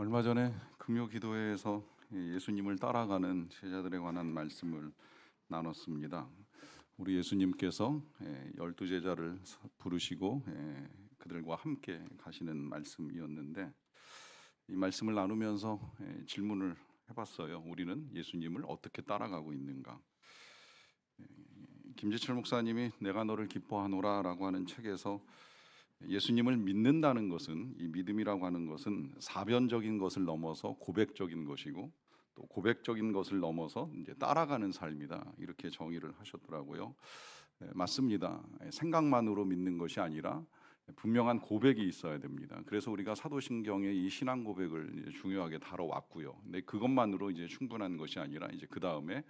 얼마 전에 금요 기도회에서 예수님을 따라가는 제자들에 관한 말씀을 나눴습니다. 우리 예수님께서 12제자를 부르시고 그들과 함께 가시는 말씀이었는데, 이 말씀을 나누면서 질문을 해봤어요. 우리는 예수님을 어떻게 따라가고 있는가? 김재철 목사님이 내가 너를 기뻐하노라 라고 하는 책에서 예수님을 믿는다는 것은, 이 믿음이라고 하는 것은 사변적인 것을 넘어서 고백적인 것이고, 또 고백적인 것을 넘어서 이제 따라가는 삶이다, 이렇게 정의를 하셨더라고요. 맞습니다. 생각만으로 믿는 것이 아니라 분명한 고백이 있어야 됩니다. 그래서 우리가 사도신경의 이 신앙 고백을 이제 중요하게 다뤄왔고요. 근데 그것만으로 이제 충분한 것이 아니라 이제 그 다음에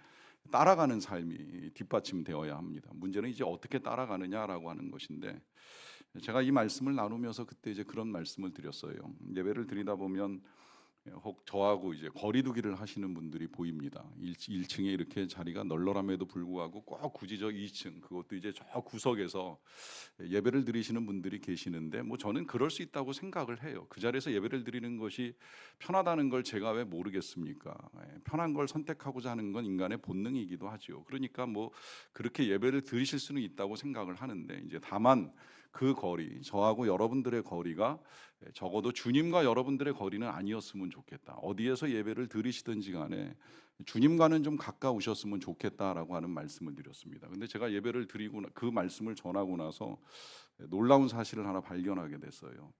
따라가는 삶이 뒷받침되어야 합니다. 문제는 이제 어떻게 따라가느냐라고 하는 것인데, 제가 이 말씀을 나누면서 그때 이제 그런 말씀을 드렸어요. 예배를 드리다 보면 혹 저하고 이제 거리두기를 하시는 분들이 보입니다. 1층에 이렇게 자리가 널널함에도 불구하고 꼭 굳이 저 2층, 그것도 이제 저 구석에서 예배를 드리시는 분들이 계시는데, 뭐 저는 그럴 수 있다고 생각을 해요. 그 자리에서 예배를 드리는 것이 편하다는 걸 제가 왜 모르겠습니까? 편한 걸 선택하고자 하는 건 인간의 본능이기도 하죠. 그러니까 뭐 그렇게 예배를 드리실 수는 있다고 생각을 하는데, 이제 다만 그 거리, 저하고 여러분들의 거리가 적어도 주님과 여러분들의 거리는 아니었으면 좋겠다. 어디에서 예배를 드리시든지 간에 주님과는 좀 가까우셨으면 좋겠다라고 하는 말씀을 드렸습니다. 근데 제가 예배를 드리고 그 말씀을 전하고 나서 놀라운 사실을 하나 발견하게 됐어요.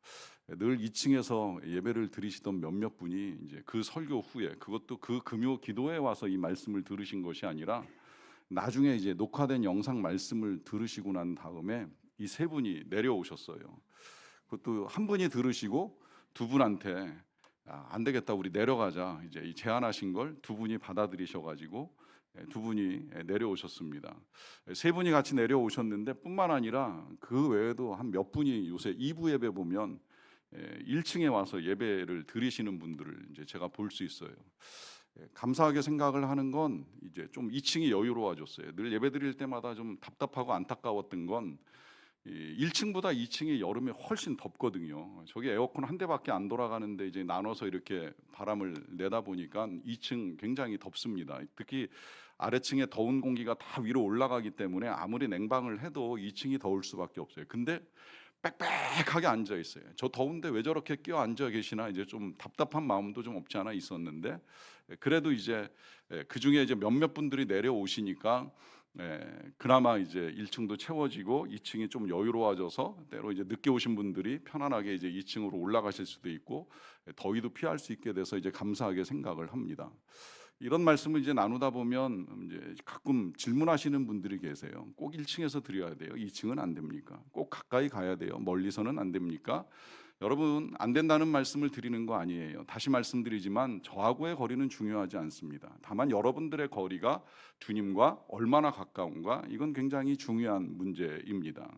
늘 2층에서 예배를 드리시던 몇몇 분이 이제 그 설교 후에, 그것도 그 금요 기도에 와서 이 말씀을 들으신 것이 아니라 나중에 이제 녹화된 영상 말씀을 들으시고 난 다음에 이 세 분이 내려오셨어요. 그것도 한 분이 들으시고 두 분한테 안 되겠다, 우리 내려가자, 이제 이 제안하신 걸 두 분이 받아들이셔가지고 두 분이 내려오셨습니다. 세 분이 같이 내려오셨는데, 뿐만 아니라 그 외에도 한 몇 분이 요새 2부 예배 보면 1층에 와서 예배를 드리시는 분들을 이제 제가 볼 수 있어요. 감사하게 생각을 하는 건 이제 좀 2층이 여유로워졌어요. 늘 예배 드릴 때마다 좀 답답하고 안타까웠던 건 1층보다 2층이 여름에 훨씬 덥거든요. 저기 에어컨 한 대밖에 안 돌아가는데 이제 나눠서 이렇게 바람을 내다 보니까 2층 굉장히 덥습니다. 특히 아래층에 더운 공기가 다 위로 올라가기 때문에 아무리 냉방을 해도 2층이 더울 수밖에 없어요. 근데 빽빽하게 앉아 있어요. 저 더운데 왜 저렇게 끼어 앉아 계시나, 이제 좀 답답한 마음도 좀 없지 않아 있었는데, 그래도 이제 그 중에 이제 몇몇 분들이 내려오시니까 그나마 이제 1층도 채워지고 2층이 좀 여유로워져서, 때로 이제 늦게 오신 분들이 편안하게 이제 2층으로 올라가실 수도 있고 더위도 피할 수 있게 돼서 이제 감사하게 생각을 합니다. 이런 말씀을 이제 나누다 보면 이제 가끔 질문하시는 분들이 계세요. 꼭 1층에서 드려야 돼요? 2층은 안 됩니까? 꼭 가까이 가야 돼요? 멀리서는 안 됩니까? 여러분, 안 된다는 말씀을 드리는 거 아니에요. 다시 말씀드리지만 저하고의 거리는 중요하지 않습니다. 다만 여러분들의 거리가 주님과 얼마나 가까운가, 이건 굉장히 중요한 문제입니다.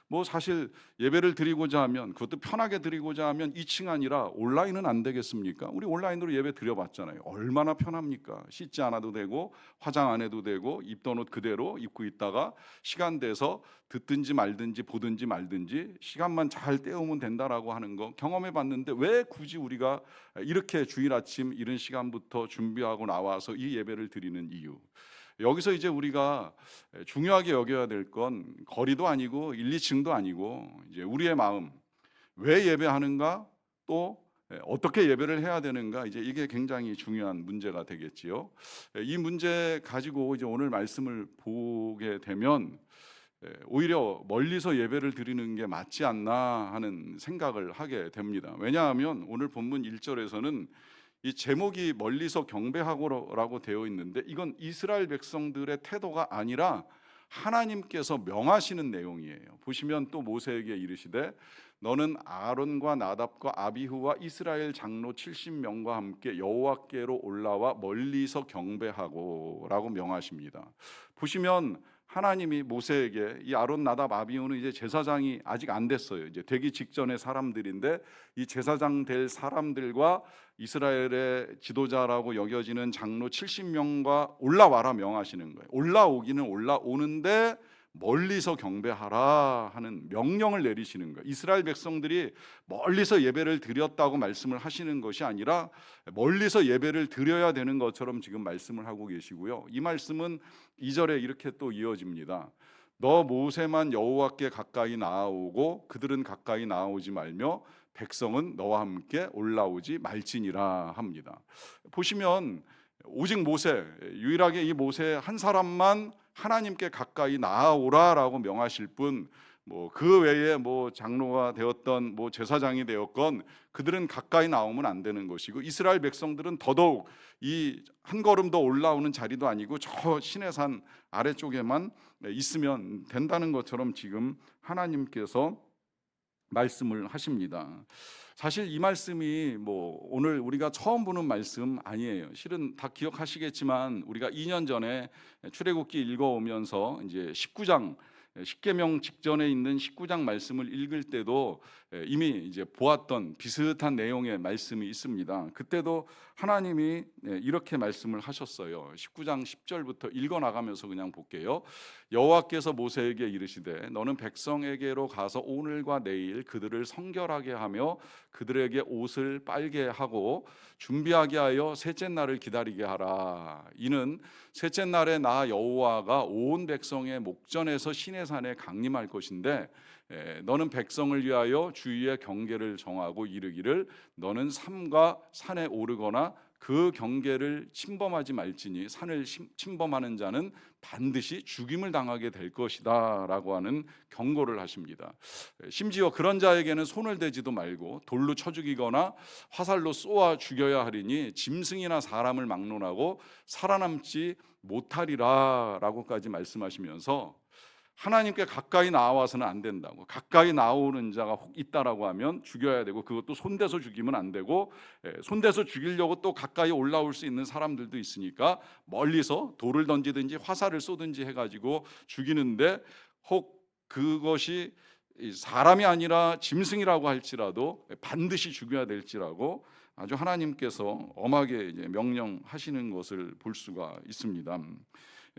뭐 사실 예배를 드리고자 하면, 그것도 편하게 드리고자 하면 2층 아니라 온라인은 안 되겠습니까? 우리 온라인으로 예배 드려봤잖아요. 얼마나 편합니까? 씻지 않아도 되고 화장 안 해도 되고 입던 옷 그대로 입고 있다가 시간 돼서 듣든지 말든지 보든지 말든지 시간만 잘 때우면 된다라고 하는 거 경험해 봤는데, 왜 굳이 우리가 이렇게 주일 아침 이른 시간부터 준비하고 나와서 이 예배를 드리는 이유, 여기서 이제 우리가 중요하게 여겨야 될 건 거리도 아니고 1, 2층도 아니고 이제 우리의 마음, 왜 예배하는가, 또 어떻게 예배를 해야 되는가, 이제 이게 굉장히 중요한 문제가 되겠지요. 이 문제 가지고 이제 오늘 말씀을 보게 되면 오히려 멀리서 예배를 드리는 게 맞지 않나 하는 생각을 하게 됩니다. 왜냐하면 오늘 본문 1절에서는 이 제목이 멀리서 경배하고라고 되어 있는데, 이건 이스라엘 백성들의 태도가 아니라 하나님께서 명하시는 내용이에요. 보시면 또 모세에게 이르시되 너는 아론과 나답과 아비후와 이스라엘 장로 70명과 함께 여호와께로 올라와 멀리서 경배하고 라고 명하십니다. 보시면 하나님이 모세에게, 이 아론 나답 아비후는 이제 제사장이 아직 안 됐어요. 이제 되기 직전의 사람들인데, 이 제사장 될 사람들과 이스라엘의 지도자라고 여겨지는 장로 70명과 올라와라 명하시는 거예요. 올라오기는 올라오는데 멀리서 경배하라 하는 명령을 내리시는 거예요. 이스라엘 백성들이 멀리서 예배를 드렸다고 말씀을 하시는 것이 아니라 멀리서 예배를 드려야 되는 것처럼 지금 말씀을 하고 계시고요. 이 말씀은 2절에 이렇게 또 이어집니다. 너 모세만 여호와께 가까이 나아오고 그들은 가까이 나아오지 말며 백성은 너와 함께 올라오지 말지니라 합니다. 보시면 오직 모세, 유일하게 이 모세 한 사람만 하나님께 가까이 나아오라라고 명하실 뿐, 그 외에 장로가 되었던 제사장이 되었건 그들은 가까이 나오면 안 되는 것이고, 이스라엘 백성들은 더더욱 이 한 걸음 더 올라오는 자리도 아니고 저 시내산 아래쪽에만 있으면 된다는 것처럼 지금 하나님께서 말씀을 하십니다. 사실 이 말씀이 오늘 우리가 처음 보는 말씀 아니에요. 실은 다 기억하시겠지만 우리가 2년 전에 출애굽기 읽어오면서 이제 19장 십계명 직전에 있는 19장 말씀을 읽을 때도 이미 이제 보았던 비슷한 내용의 말씀이 있습니다. 그때도 하나님이 이렇게 말씀을 하셨어요. 19장 10절부터 읽어 나가면서 그냥 볼게요. 여호와께서 모세에게 이르시되 너는 백성에게로 가서 오늘과 내일 그들을 성결하게 하며 그들에게 옷을 빨게 하고 준비하게 하여 셋째 날을 기다리게 하라. 이는 셋째 날에 나 여호와가 온 백성의 목전에서 시내산에 강림할 것인데 너는 백성을 위하여 주위의 경계를 정하고 이르기를 너는 삼가 산에 오르거나 그 경계를 침범하지 말지니 산을 침범하는 자는 반드시 죽임을 당하게 될 것이다 라고 하는 경고를 하십니다. 심지어 그런 자에게는 손을 대지도 말고 돌로 쳐 죽이거나 화살로 쏘아 죽여야 하리니 짐승이나 사람을 막론하고 살아남지 못하리라 라고까지 말씀하시면서 하나님께 가까이 나와서는 안 된다고, 가까이 나오는 자가 혹 있다라고 하면 죽여야 되고, 그것도 손대서 죽이면 안 되고, 손대서 죽이려고 또 가까이 올라올 수 있는 사람들도 있으니까 멀리서 돌을 던지든지 화살을 쏘든지 해가지고 죽이는데, 혹 그것이 사람이 아니라 짐승이라고 할지라도 반드시 죽여야 될지라고 아주 하나님께서 엄하게 이제 명령하시는 것을 볼 수가 있습니다.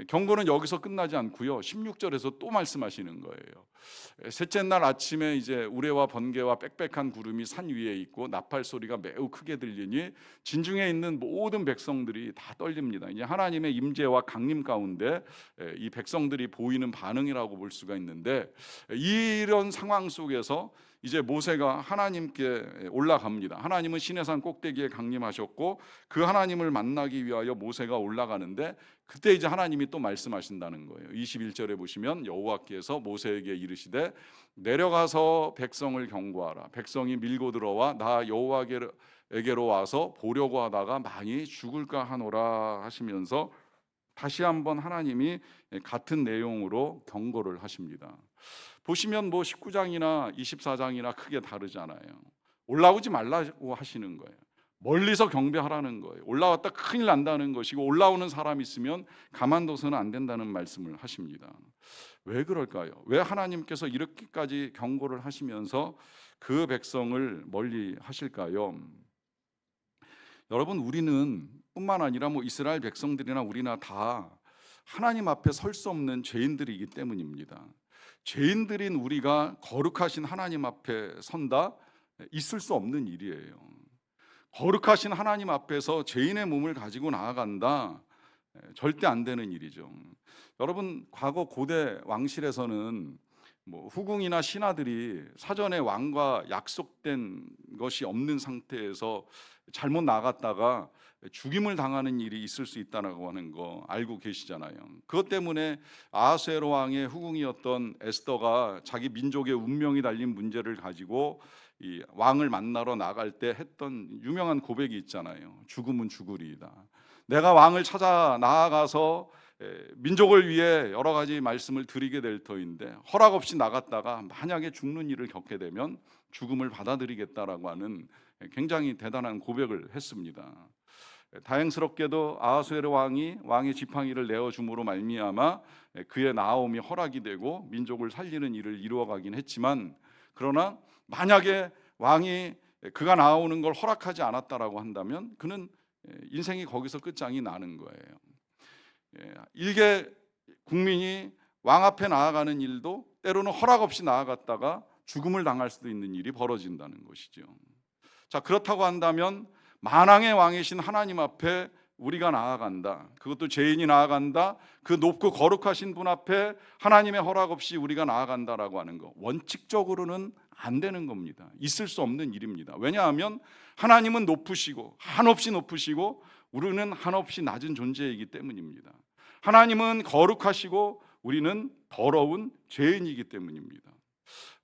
경고는 여기서 끝나지 않고요. 16절에서 또 말씀하시는 거예요. 셋째 날 아침에 이제 우레와 번개와 빽빽한 구름이 산 위에 있고 나팔 소리가 매우 크게 들리니 진중에 있는 모든 백성들이 다 떨립니다. 이제 하나님의 임재와 강림 가운데 이 백성들이 보이는 반응이라고 볼 수가 있는데, 이런 상황 속에서 이제 모세가 하나님께 올라갑니다. 하나님은 시내산 꼭대기에 강림하셨고 그 하나님을 만나기 위하여 모세가 올라가는데, 그때 이제 하나님이 또 말씀하신다는 거예요. 21절에 보시면 여호와께서 모세에게 이르시되 내려가서 백성을 경고하라. 백성이 밀고 들어와 나 여호와에게로 와서 보려고 하다가 많이 죽을까 하노라 하시면서 다시 한번 하나님이 같은 내용으로 경고를 하십니다. 보시면 19장이나 24장이나 크게 다르잖아요. 올라오지 말라고 하시는 거예요. 멀리서 경배하라는 거예요. 올라왔다 큰일 난다는 것이고, 올라오는 사람이 있으면 가만둬서는 안 된다는 말씀을 하십니다. 왜 그럴까요? 왜 하나님께서 이렇게까지 경고를 하시면서 그 백성을 멀리 하실까요? 여러분, 우리는 뿐만 아니라 이스라엘 백성들이나 우리나 다 하나님 앞에 설 수 없는 죄인들이기 때문입니다. 죄인들인 우리가 거룩하신 하나님 앞에 선다? 있을 수 없는 일이에요. 거룩하신 하나님 앞에서 죄인의 몸을 가지고 나아간다? 절대 안 되는 일이죠. 여러분, 과거 고대 왕실에서는 후궁이나 신하들이 사전에 왕과 약속된 것이 없는 상태에서 잘못 나갔다가 죽임을 당하는 일이 있을 수 있다고 하는 거 알고 계시잖아요. 그것 때문에 아하수에로 왕의 후궁이었던 에스더가 자기 민족의 운명이 달린 문제를 가지고 이 왕을 만나러 나갈 때 했던 유명한 고백이 있잖아요. 죽음은 죽으리이다. 내가 왕을 찾아 나아가서 민족을 위해 여러 가지 말씀을 드리게 될 터인데 허락 없이 나갔다가 만약에 죽는 일을 겪게 되면 죽음을 받아들이겠다라고 하는 굉장히 대단한 고백을 했습니다. 다행스럽게도 아하수에로 왕이 왕의 지팡이를 내어줌으로 말미암아 그의 나아옴이 허락이 되고 민족을 살리는 일을 이루어가긴 했지만, 그러나 만약에 왕이 그가 나오는 걸 허락하지 않았다라고 한다면 그는 인생이 거기서 끝장이 나는 거예요. 일개 국민이 왕 앞에 나아가는 일도 때로는 허락 없이 나아갔다가 죽음을 당할 수도 있는 일이 벌어진다는 것이죠. 자, 그렇다고 한다면 만왕의 왕이신 하나님 앞에 우리가 나아간다. 그것도 죄인이 나아간다. 그 높고 거룩하신 분 앞에 하나님의 허락 없이 우리가 나아간다라고 하는 거, 원칙적으로는 안 되는 겁니다. 있을 수 없는 일입니다. 왜냐하면 하나님은 높으시고 한없이 높으시고 우리는 한없이 낮은 존재이기 때문입니다. 하나님은 거룩하시고 우리는 더러운 죄인이기 때문입니다.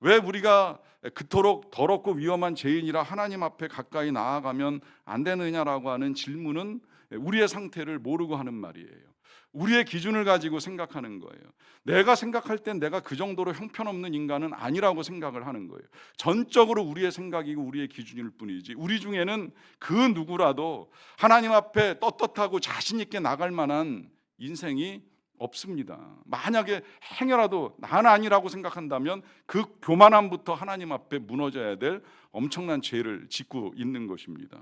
왜 우리가 그토록 더럽고 위험한 죄인이라 하나님 앞에 가까이 나아가면 안 되느냐라고 하는 질문은 우리의 상태를 모르고 하는 말이에요. 우리의 기준을 가지고 생각하는 거예요. 내가 생각할 땐 내가 그 정도로 형편없는 인간은 아니라고 생각을 하는 거예요. 전적으로 우리의 생각이고 우리의 기준일 뿐이지, 우리 중에는 그 누구라도 하나님 앞에 떳떳하고 자신 있게 나갈 만한 인생이 없습니다. 만약에 행여라도 나는 아니라고 생각한다면 그 교만함부터 하나님 앞에 무너져야 될 엄청난 죄를 짓고 있는 것입니다.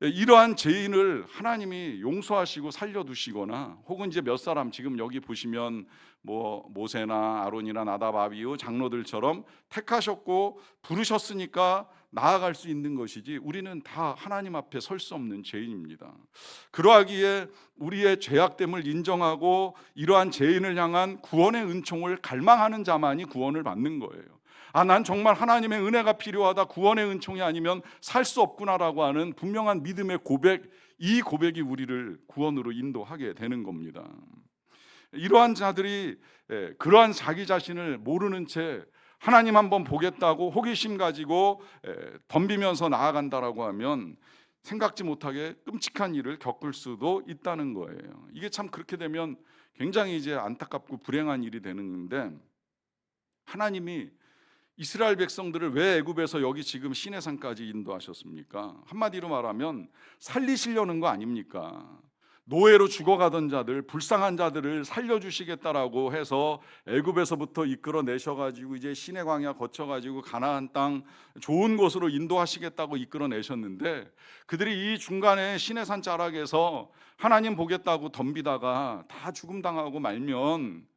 이러한 죄인을 하나님이 용서하시고 살려두시거나, 혹은 이제 몇 사람 지금 여기 보시면 뭐 모세나 아론이나 나답 아비후 장로들처럼 택하셨고 부르셨으니까 나아갈 수 있는 것이지, 우리는 다 하나님 앞에 설 수 없는 죄인입니다. 그러하기에 우리의 죄악됨을 인정하고 이러한 죄인을 향한 구원의 은총을 갈망하는 자만이 구원을 받는 거예요. 난 정말 하나님의 은혜가 필요하다, 구원의 은총이 아니면 살 수 없구나라고 하는 분명한 믿음의 고백, 이 고백이 우리를 구원으로 인도하게 되는 겁니다. 이러한 자들이 그러한 자기 자신을 모르는 채 하나님 한번 보겠다고 호기심 가지고 덤비면서 나아간다라고 하면 생각지 못하게 끔찍한 일을 겪을 수도 있다는 거예요. 이게 참 그렇게 되면 굉장히 이제 안타깝고 불행한 일이 되는데, 하나님이 이스라엘 백성들을 왜 애굽에서 여기 지금 시내산까지 인도하셨습니까? 한마디로 말하면 살리시려는 거 아닙니까? 노예로 죽어가던 자들, 불쌍한 자들을 살려주시겠다라고 해서 애굽에서부터 이끌어내셔가지고 이제 시내 광야 거쳐가지고 가나안 땅 좋은 곳으로 인도하시겠다고 이끌어내셨는데, 그들이 이 중간에 시내산 자락에서 하나님 보겠다고 덤비다가 다 죽음당하고 말면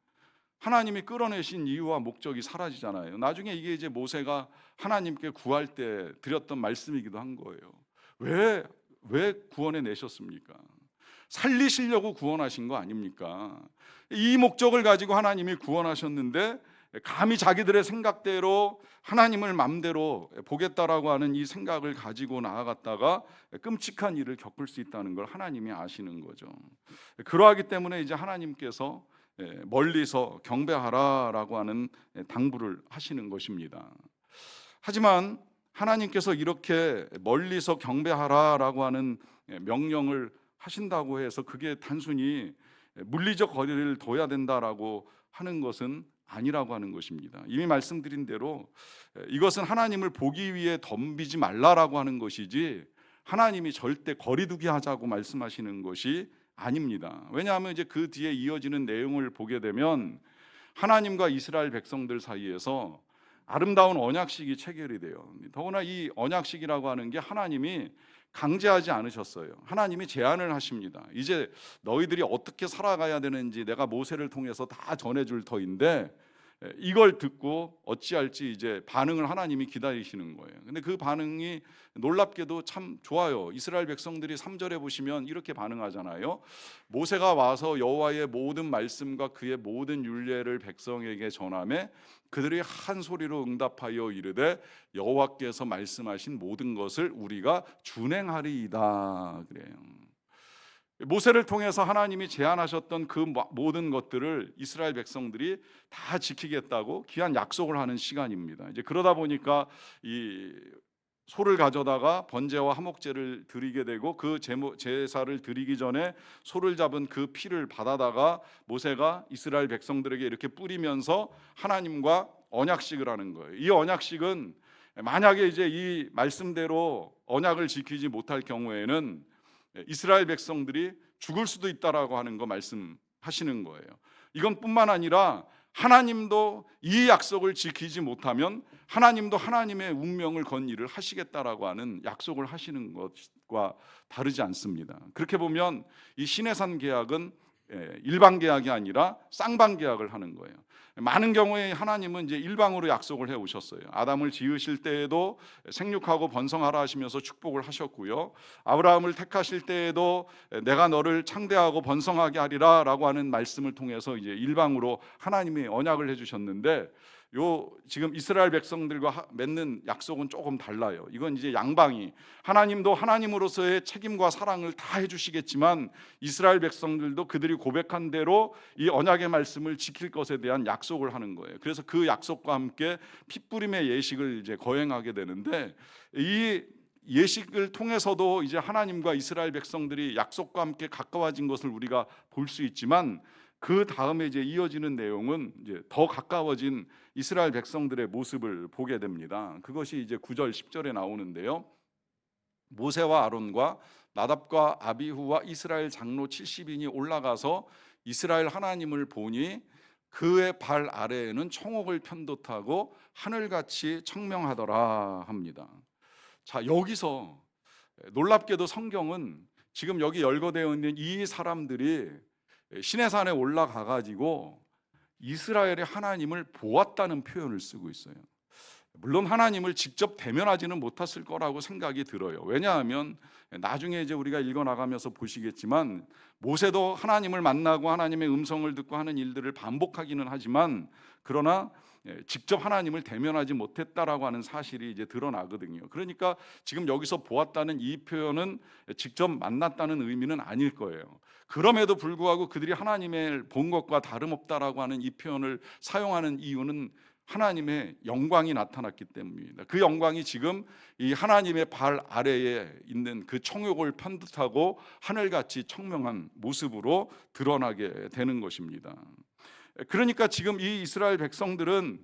하나님이 끌어내신 이유와 목적이 사라지잖아요. 나중에 이게 이제 모세가 하나님께 구할 때 드렸던 말씀이기도 한 거예요. 왜 구원해 내셨습니까? 살리시려고 구원하신 거 아닙니까? 이 목적을 가지고 하나님이 구원하셨는데, 감히 자기들의 생각대로 하나님을 맘대로 보겠다라고 하는 이 생각을 가지고 나아갔다가 끔찍한 일을 겪을 수 있다는 걸 하나님이 아시는 거죠. 그러하기 때문에 이제 하나님께서 멀리서 경배하라라고 하는 당부를 하시는 것입니다. 하지만 하나님께서 이렇게 멀리서 경배하라라고 하는 명령을 하신다고 해서 그게 단순히 물리적 거리를 둬야 된다라고 하는 것은 아니라고 하는 것입니다. 이미 말씀드린 대로 이것은 하나님을 보기 위해 덤비지 말라라고 하는 것이지, 하나님이 절대 거리두기 하자고 말씀하시는 것이 아닙니다. 왜냐하면 이제 그 뒤에 이어지는 내용을 보게 되면 하나님과 이스라엘 백성들 사이에서 아름다운 언약식이 체결이 돼요. 더구나 이 언약식이라고 하는 게 하나님이 강제하지 않으셨어요. 하나님이 제안을 하십니다. 이제 너희들이 어떻게 살아가야 되는지 내가 모세를 통해서 다 전해줄 터인데, 이걸 듣고 어찌할지 이제 반응을 하나님이 기다리시는 거예요. 근데 그 반응이 놀랍게도 참 좋아요. 이스라엘 백성들이 3절에 보시면 이렇게 반응하잖아요. 모세가 와서 여호와의 모든 말씀과 그의 모든 율례를 백성에게 전하매 그들이 한 소리로 응답하여 이르되 여호와께서 말씀하신 모든 것을 우리가 준행하리이다 그래요. 모세를 통해서 하나님이 제안하셨던 그 모든 것들을 이스라엘 백성들이 다 지키겠다고 귀한 약속을 하는 시간입니다. 이제 그러다 보니까 이 소를 가져다가 번제와 화목제를 드리게 되고, 그 제사를 드리기 전에 소를 잡은 그 피를 받아다가 모세가 이스라엘 백성들에게 이렇게 뿌리면서 하나님과 언약식을 하는 거예요. 이 언약식은 만약에 이제 이 말씀대로 언약을 지키지 못할 경우에는 이스라엘 백성들이 죽을 수도 있다라고 하는 거 말씀하시는 거예요. 이건 뿐만 아니라 하나님도 이 약속을 지키지 못하면 하나님도 하나님의 운명을 건 일을 하시겠다라고 하는 약속을 하시는 것과 다르지 않습니다. 그렇게 보면 이 시내산 계약은 일반 계약이 아니라 쌍방 계약을 하는 거예요. 많은 경우에 하나님은 이제 일방으로 약속을 해 오셨어요. 아담을 지으실 때에도 생육하고 번성하라 하시면서 축복을 하셨고요. 아브라함을 택하실 때에도 내가 너를 창대하고 번성하게 하리라라고 하는 말씀을 통해서 이제 일방으로 하나님이 언약을 해 주셨는데, 요 지금 이스라엘 백성들과 맺는 약속은 조금 달라요. 이건 이제 양방이, 하나님도 하나님으로서의 책임과 사랑을 다 해주시겠지만 이스라엘 백성들도 그들이 고백한 대로 이 언약의 말씀을 지킬 것에 대한 약속을 하는 거예요. 그래서 그 약속과 함께 핏부림의 예식을 이제 거행하게 되는데, 이 예식을 통해서도 이제 하나님과 이스라엘 백성들이 약속과 함께 가까워진 것을 우리가 볼 수 있지만, 그 다음에 이제 이어지는 내용은 이제 더 가까워진 이스라엘 백성들의 모습을 보게 됩니다. 그것이 이제 9절 10절에 나오는데요. 모세와 아론과 나답과 아비후와 이스라엘 장로 70인이 올라가서 이스라엘 하나님을 보니 그의 발 아래에는 청옥을 편듯하고 하늘같이 청명하더라 합니다. 자, 여기서 놀랍게도 성경은 지금 여기 열거되어 있는 이 사람들이 시내산에 올라가 가지고 이스라엘의 하나님을 보았다는 표현을 쓰고 있어요. 물론 하나님을 직접 대면하지는 못했을 거라고 생각이 들어요. 왜냐하면 나중에 이제 우리가 읽어 나가면서 보시겠지만, 모세도 하나님을 만나고 하나님의 음성을 듣고 하는 일들을 반복하기는 하지만, 그러나 직접 하나님을 대면하지 못했다라고 하는 사실이 이제 드러나거든요. 그러니까 지금 여기서 보았다는 이 표현은 직접 만났다는 의미는 아닐 거예요. 그럼에도 불구하고 그들이 하나님을 본 것과 다름없다라고 하는 이 표현을 사용하는 이유는 하나님의 영광이 나타났기 때문입니다. 그 영광이 지금 이 하나님의 발 아래에 있는 그 청욕을 편듯하고 하늘같이 청명한 모습으로 드러나게 되는 것입니다. 그러니까 지금 이 이스라엘 백성들은,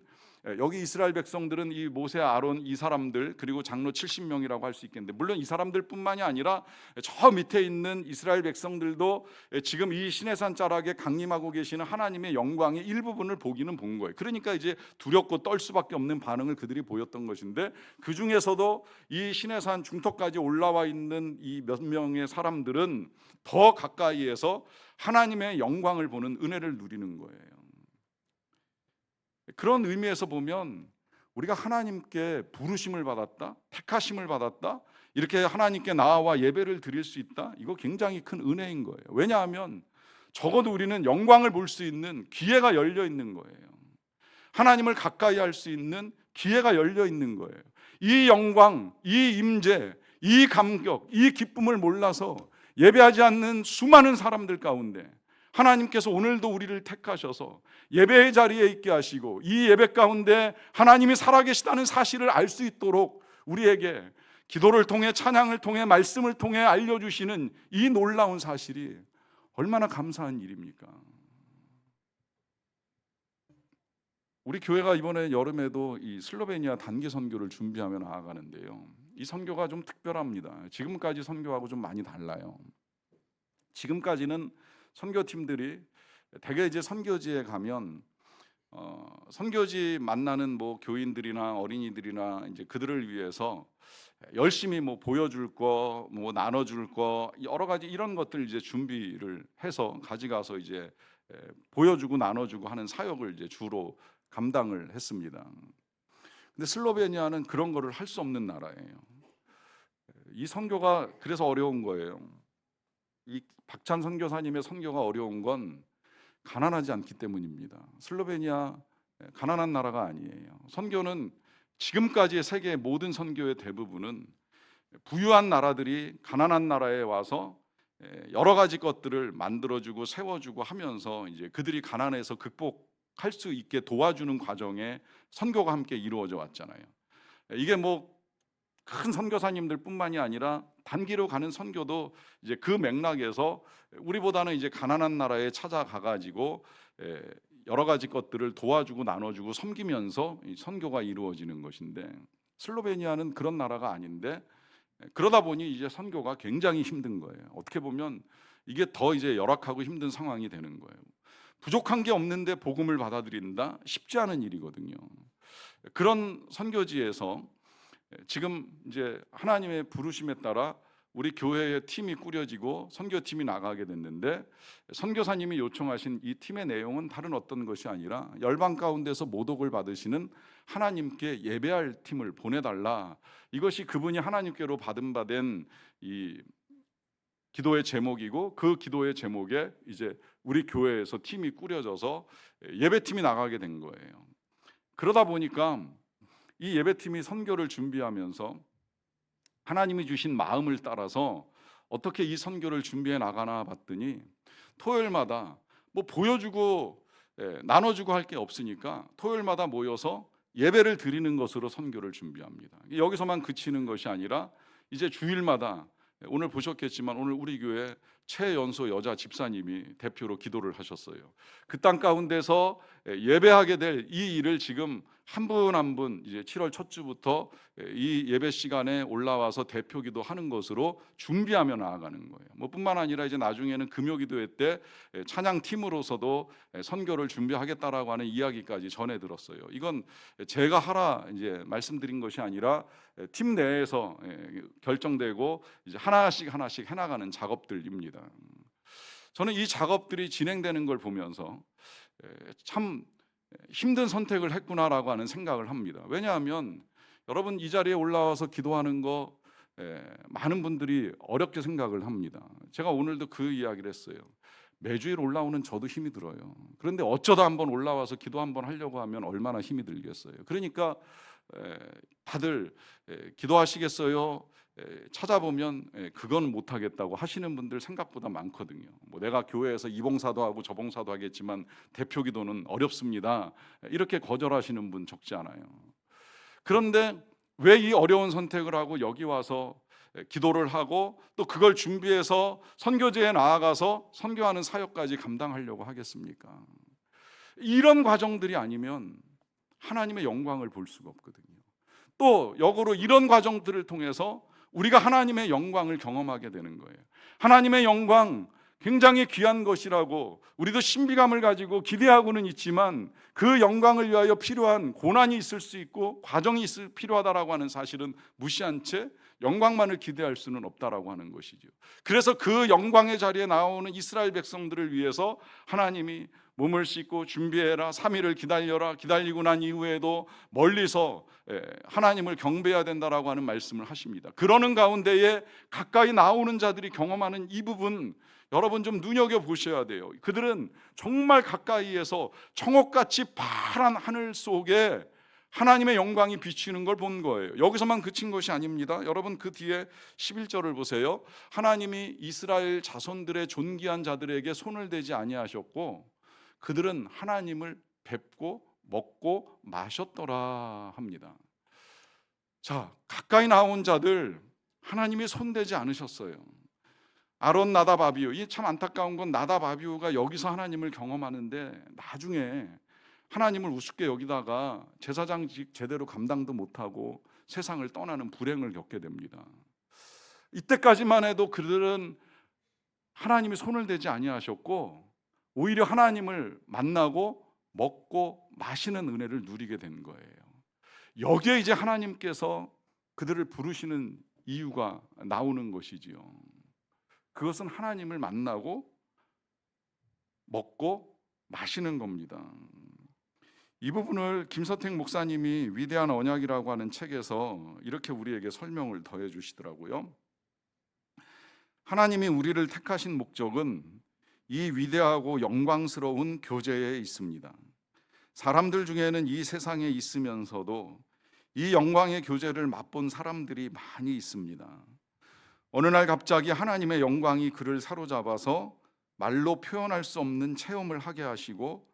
여기 이스라엘 백성들은 이 모세, 아론 이 사람들, 그리고 장로 70명이라고 할 수 있겠는데, 물론 이 사람들뿐만이 아니라 저 밑에 있는 이스라엘 백성들도 지금 이 시내산 자락에 강림하고 계시는 하나님의 영광의 일부분을 보기는 본 거예요. 그러니까 이제 두렵고 떨 수밖에 없는 반응을 그들이 보였던 것인데, 그 중에서도 이 시내산 중턱까지 올라와 있는 이 몇 명의 사람들은 더 가까이에서 하나님의 영광을 보는 은혜를 누리는 거예요. 그런 의미에서 보면 우리가 하나님께 부르심을 받았다, 택하심을 받았다, 이렇게 하나님께 나와 예배를 드릴 수 있다, 이거 굉장히 큰 은혜인 거예요. 왜냐하면 적어도 우리는 영광을 볼 수 있는 기회가 열려 있는 거예요. 하나님을 가까이 할 수 있는 기회가 열려 있는 거예요. 이 영광, 이 임재, 이 감격, 이 기쁨을 몰라서 예배하지 않는 수많은 사람들 가운데 하나님께서 오늘도 우리를 택하셔서 예배의 자리에 있게 하시고, 이 예배 가운데 하나님이 살아계시다는 사실을 알 수 있도록 우리에게 기도를 통해, 찬양을 통해, 말씀을 통해 알려주시는 이 놀라운 사실이 얼마나 감사한 일입니까? 우리 교회가 이번에 여름에도 이 슬로베니아 단기 선교를 준비하며 나아가는데요, 이 선교가 좀 특별합니다. 지금까지 선교하고 좀 많이 달라요. 지금까지는 선교팀들이 대개 이제 선교지에 가면 선교지 만나는 뭐 교인들이나 어린이들이나 이제 그들을 위해서 열심히 뭐 보여줄 거, 뭐 나눠줄 거, 여러 가지 이런 것들 이제 준비를 해서 가져가서 이제 보여주고 나눠주고 하는 사역을 이제 주로 감당을 했습니다. 근데 슬로베니아는 그런 거를 할 수 없는 나라예요. 이 선교가 그래서 어려운 거예요. 이 박찬 선교사님의 선교가 어려운 건 가난하지 않기 때문입니다. 슬로베니아 가난한 나라가 아니에요. 선교는 지금까지의 세계의 모든 선교의 대부분은 부유한 나라들이 가난한 나라에 와서 여러 가지 것들을 만들어주고 세워주고 하면서 이제 그들이 가난해서 극복할 수 있게 도와주는 과정에 선교가 함께 이루어져 왔잖아요. 이게 뭐 큰 선교사님들뿐만이 아니라 단기로 가는 선교도 이제 그 맥락에서 우리보다는 이제 가난한 나라에 찾아가 가지고 여러 가지 것들을 도와주고 나눠주고 섬기면서 이 선교가 이루어지는 것인데, 슬로베니아는 그런 나라가 아닌데, 그러다 보니 이제 선교가 굉장히 힘든 거예요. 어떻게 보면 이게 더 이제 열악하고 힘든 상황이 되는 거예요. 부족한 게 없는데 복음을 받아들인다, 쉽지 않은 일이거든요. 그런 선교지에서 지금 이제 하나님의 부르심에 따라 우리 교회에 팀이 꾸려지고 선교팀이 나가게 됐는데, 선교사님이 요청하신 이 팀의 내용은 다른 어떤 것이 아니라 열방 가운데서 모독을 받으시는 하나님께 예배할 팀을 보내달라. 이것이 그분이 하나님께로 받은 이 기도의 제목이고, 그 기도의 제목에 이제 우리 교회에서 팀이 꾸려져서 예배팀이 나가게 된 거예요. 그러다 보니까 이 예배팀이 선교를 준비하면서 하나님이 주신 마음을 따라서 어떻게 이 선교를 준비해 나가나 봤더니, 토요일마다 뭐 보여주고 나눠주고 할 게 없으니까 토요일마다 모여서 예배를 드리는 것으로 선교를 준비합니다. 여기서만 그치는 것이 아니라 이제 주일마다, 오늘 보셨겠지만 오늘 우리 교회 최연소 여자 집사님이 대표로 기도를 하셨어요. 그 땅 가운데서 예배하게 될 이 일을 지금 한 분 한 분 이제 7월 첫 주부터 이 예배 시간에 올라와서 대표 기도하는 것으로 준비하며 나아가는 거예요. 뭐 뿐만 아니라 이제 나중에는 금요 기도회 때 찬양 팀으로서도 선교를 준비하겠다라고 하는 이야기까지 전해 들었어요. 이건 제가 하라 이제 말씀드린 것이 아니라 팀 내에서 결정되고 이제 하나씩 하나씩 해나가는 작업들입니다. 저는 이 작업들이 진행되는 걸 보면서 참 힘든 선택을 했구나라고 하는 생각을 합니다. 왜냐하면 여러분, 이 자리에 올라와서 기도하는 거 많은 분들이 어렵게 생각을 합니다. 제가 오늘도 그 이야기를 했어요. 매주일 올라오는 저도 힘이 들어요. 그런데 어쩌다 한번 올라와서 기도 한번 하려고 하면 얼마나 힘이 들겠어요. 그러니까 다들 기도하시겠어요? 찾아보면 그건 못하겠다고 하시는 분들 생각보다 많거든요. 뭐 내가 교회에서 이 봉사도 하고 저 봉사도 하겠지만 대표 기도는 어렵습니다, 이렇게 거절하시는 분 적지 않아요. 그런데 왜 이 어려운 선택을 하고 여기 와서 기도를 하고 또 그걸 준비해서 선교지에 나아가서 선교하는 사역까지 감당하려고 하겠습니까? 이런 과정들이 아니면 하나님의 영광을 볼 수가 없거든요. 또 역으로 이런 과정들을 통해서 우리가 하나님의 영광을 경험하게 되는 거예요. 하나님의 영광 굉장히 귀한 것이라고 우리도 신비감을 가지고 기대하고는 있지만, 그 영광을 위하여 필요한 고난이 있을 수 있고 과정이 필요하다라고 하는 사실은 무시한 채 영광만을 기대할 수는 없다라고 하는 것이죠. 그래서 그 영광의 자리에 나오는 이스라엘 백성들을 위해서 하나님이 몸을 씻고 준비해라, 3일을 기다려라, 기다리고 난 이후에도 멀리서 하나님을 경배해야 된다라고 하는 말씀을 하십니다. 그러는 가운데에 가까이 나오는 자들이 경험하는 이 부분, 여러분 좀 눈여겨보셔야 돼요. 그들은 정말 가까이에서 청옥같이 파란 하늘 속에 하나님의 영광이 비치는 걸 본 거예요. 여기서만 그친 것이 아닙니다. 여러분 그 뒤에 11절을 보세요. 하나님이 이스라엘 자손들의 존귀한 자들에게 손을 대지 아니하셨고 그들은 하나님을 뵙고 먹고 마셨더라 합니다. 자, 가까이 나온 자들 하나님이 손대지 않으셨어요. 아론, 나답, 아비후. 이 참 안타까운 건 나답, 아비후가 여기서 하나님을 경험하는데 나중에 하나님을 우습게 여기다가 제사장직 제대로 감당도 못하고 세상을 떠나는 불행을 겪게 됩니다. 이때까지만 해도 그들은 하나님이 손을 대지 아니하셨고 오히려 하나님을 만나고 먹고 마시는 은혜를 누리게 된 거예요. 여기에 이제 하나님께서 그들을 부르시는 이유가 나오는 것이지요. 그것은 하나님을 만나고 먹고 마시는 겁니다. 이 부분을 김서택 목사님이 위대한 언약이라고 하는 책에서 이렇게 우리에게 설명을 더해 주시더라고요. 하나님이 우리를 택하신 목적은 이 위대하고 영광스러운 교제에 있습니다. 사람들 중에는 이 세상에 있으면서도 이 영광의 교제를 맛본 사람들이 많이 있습니다. 어느 날 갑자기 하나님의 영광이 그를 사로잡아서 말로 표현할 수 없는 체험을 하게 하시고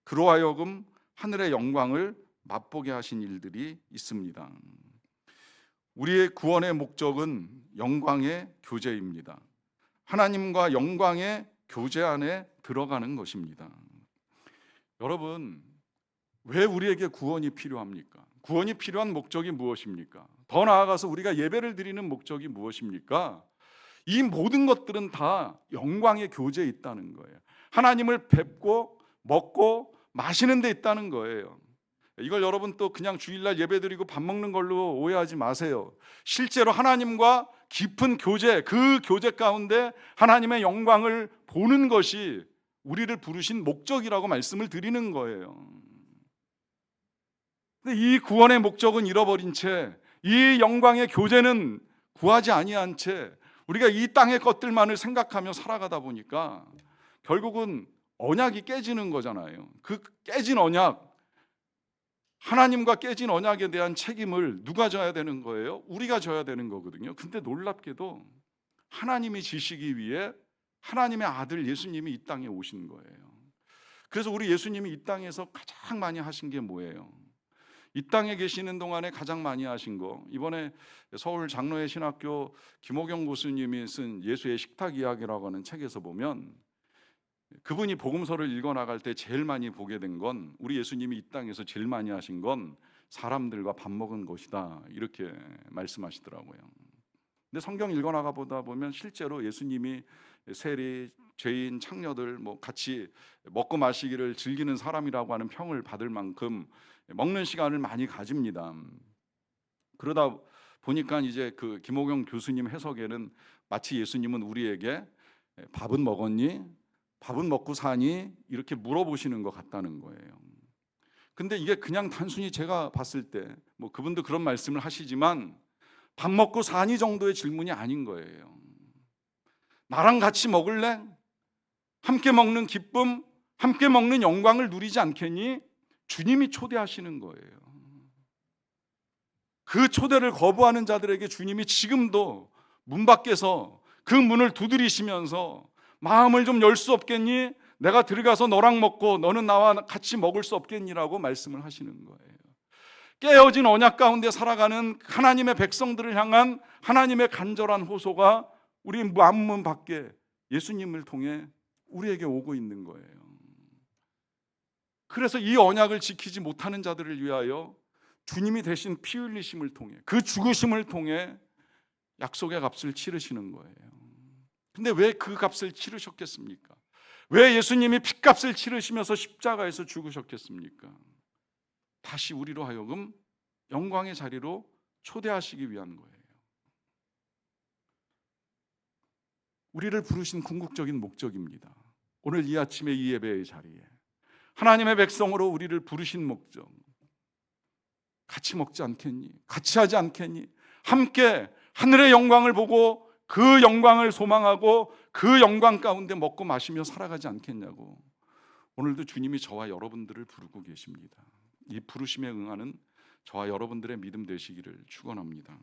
그로 하여금 하늘의 영광을 맛보게 하신 일들이 있습니다. 우리의 구원의 목적은 영광의 교제입니다. 하나님과 영광의 교제 안에 들어가는 것입니다. 여러분, 왜 우리에게 구원이 필요합니까? 구원이 필요한 목적이 무엇입니까? 더 나아가서 우리가 예배를 드리는 목적이 무엇입니까? 이 모든 것들은 다 영광의 교제에 있다는 거예요. 하나님을 뵙고 먹고 마시는 데 있다는 거예요. 이걸 여러분 또 그냥 주일날 예배 드리고 밥 먹는 걸로 오해하지 마세요. 실제로 하나님과 깊은 교제, 그 교제 가운데 하나님의 영광을 보는 것이 우리를 부르신 목적이라고 말씀을 드리는 거예요. 근데 이 구원의 목적은 잃어버린 채, 이 영광의 교제는 구하지 아니한 채 우리가 이 땅의 것들만을 생각하며 살아가다 보니까 결국은 언약이 깨지는 거잖아요. 그 깨진 언약, 하나님과 깨진 언약에 대한 책임을 누가 져야 되는 거예요? 우리가 져야 되는 거거든요. 근데 놀랍게도 하나님이 지시기 위해 하나님의 아들 예수님이 이 땅에 오신 거예요. 그래서 우리 예수님이 이 땅에서 가장 많이 하신 게 뭐예요? 이 땅에 계시는 동안에 가장 많이 하신 거, 이번에 서울 장로회 신학교 김호경 교수님이 쓴 예수의 식탁 이야기라고 하는 책에서 보면 그분이 복음서를 읽어나갈 때 제일 많이 보게 된 건, 우리 예수님이 이 땅에서 제일 많이 하신 건 사람들과 밥 먹은 것이다, 이렇게 말씀하시더라고요. 근데 성경 읽어나가 보다 보면 실제로 예수님이 세리, 죄인, 창녀들 같이 먹고 마시기를 즐기는 사람이라고 하는 평을 받을 만큼 먹는 시간을 많이 가집니다. 그러다 보니까 이제 그 김호경 교수님 해석에는 마치 예수님은 우리에게 밥은 먹었니? 밥은 먹고 사니? 이렇게 물어보시는 것 같다는 거예요. 근데 이게 그냥 단순히 제가 봤을 때 그분도 그런 말씀을 하시지만 밥 먹고 사니 정도의 질문이 아닌 거예요. 나랑 같이 먹을래? 함께 먹는 기쁨, 함께 먹는 영광을 누리지 않겠니? 주님이 초대하시는 거예요. 그 초대를 거부하는 자들에게 주님이 지금도 문 밖에서 그 문을 두드리시면서 마음을 좀 열 수 없겠니? 내가 들어가서 너랑 먹고 너는 나와 같이 먹을 수 없겠니라고 말씀을 하시는 거예요. 깨어진 언약 가운데 살아가는 하나님의 백성들을 향한 하나님의 간절한 호소가 우리 만문 밖에 예수님을 통해 우리에게 오고 있는 거예요. 그래서 이 언약을 지키지 못하는 자들을 위하여 주님이 대신 피 흘리심을 통해, 그 죽으심을 통해 약속의 값을 치르시는 거예요. 근데 왜 그 값을 치르셨겠습니까? 왜 예수님이 핏값을 치르시면서 십자가에서 죽으셨겠습니까? 다시 우리로 하여금 영광의 자리로 초대하시기 위한 거예요. 우리를 부르신 궁극적인 목적입니다. 오늘 이 아침에 이 예배의 자리에 하나님의 백성으로 우리를 부르신 목적, 같이 먹지 않겠니? 같이 하지 않겠니? 함께 하늘의 영광을 보고 그 영광을 소망하고 그 영광 가운데 먹고 마시며 살아가지 않겠냐고. 오늘도 주님이 저와 여러분들을 부르고 계십니다. 이 부르심에 응하는 저와 여러분들의 믿음 되시기를 축원합니다.